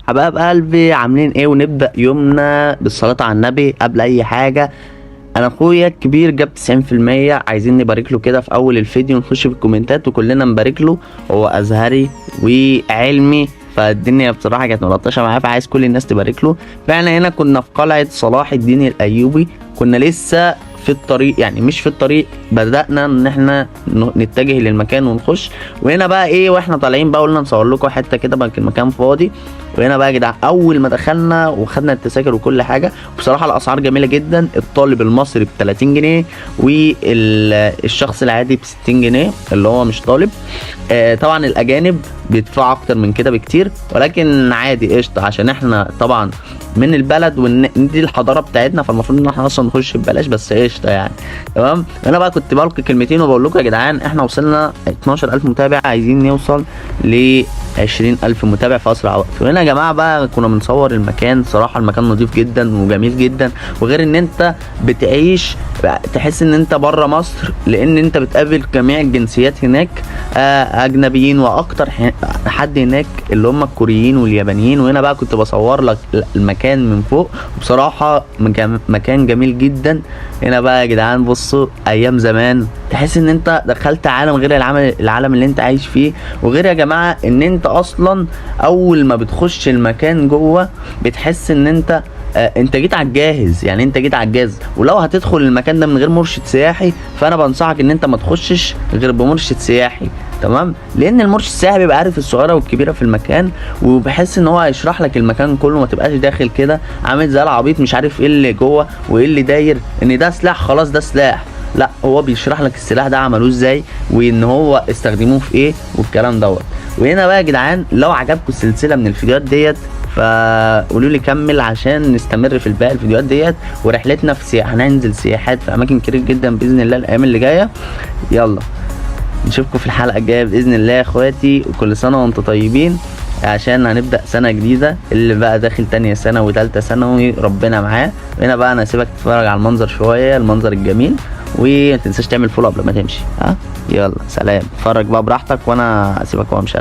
حبايب قلبي عاملين ايه؟ ونبدأ يومنا بالصلاة على النبي قبل اي حاجة. انا اخويا الكبير جاب 90%، عايزين نبارك له كده في اول الفيديو، نخش في الكومنتات وكلنا نبارك له. هو ازهري وعلمي، فالدنيا بصراحة كانت ملطشة معاه، فعايز كل الناس تبارك له. فاحنا هنا كنا في قلعة صلاح الدين الايوبي، كنا لسه في الطريق، يعني مش في الطريق، بدأنا ان احنا نتجه للمكان ونخش. وهنا بقى ايه، واحنا طالعين بقى قلنا نصور لكم حته كده بقى المكان فاضي. وهنا بقى يا جدعان اول ما دخلنا وخدنا التذاكر وكل حاجه، بصراحه الاسعار جميله جدا. الطالب المصري ب 30 جنيه، والشخص العادي ب 60 جنيه اللي هو مش طالب. طبعا الاجانب بيدفعوا اكتر من كده بكتير، ولكن عادي قشطه، عشان احنا طبعا من البلد ودي الحضاره بتاعتنا، فالمفروض ان احنا اصلا نخش ببلاش، بس قشطه يعني. تمام. انا بقى كنت بلقي كلمتين وبقول لكم يا جدعان احنا وصلنا 12000 متابع، عايزين نوصل ل 20000 متابع في اسرع وقت. وهنا يا جماعه بقى كنا بنصور المكان، صراحه المكان نظيف جدا وجميل جدا، وغير ان انت بتعيش تحس ان انت بره مصر، لان انت بتقابل جميع الجنسيات هناك، اجنبيين، واكتر حد هناك اللي هم الكوريين واليابانيين. وهنا بقى كنت بصور لك المكان من فوق، وبصراحه مكان جميل جدا. هنا بقى يا جدعان بصوا ايام زمان، تحس ان انت دخلت عالم غير العالم اللي انت عايش فيه. وغير يا جماعه ان انت اصلا اول ما بتخش المكان جوه بتحس ان انت جيت على الجاهز، يعني انت جيت على الجاهز. ولو هتدخل المكان ده من غير مرشد سياحي، فانا بنصحك ان انت ما تخشش غير بمرشد سياحي، تمام؟ لان المرشد السياحي بيبقى عارف الصغيره والكبيره في المكان، وبحس ان هو هيشرح لك المكان كله، ما تبقاش داخل كده عامل زي العبيط مش عارف ايه اللي جوه وايه اللي داير، ان ده سلاح خلاص ده سلاح. لا، هو بيشرح لك السلاح ده عملوه ازاي، وان هو استخدموه في ايه والكلام دوت. وهنا بقى يا جدعان لو عجبكم السلسله من الفيديوهات ديت، فقولوا لي كمل عشان نستمر في الباقي الفيديوهات ديت. ورحلتنا في سياحه، هننزل سياحات في اماكن كتير جدا باذن الله الايام اللي جايه. يلا نشوفكم في الحلقه الجايه باذن الله يا اخواتي، وكل سنه وانتم طيبين، عشان هنبدا سنه جديده. اللي بقى داخل تانية ثانوي وتالتة ثانوي ربنا معاه. هنا بقى انا هسيبك تتفرج على المنظر شويه، المنظر الجميل، وما تنساش تعمل فولو قبل ما تمشي. يلا سلام، اتفرج بقى براحتك وانا هسيبك وامشي.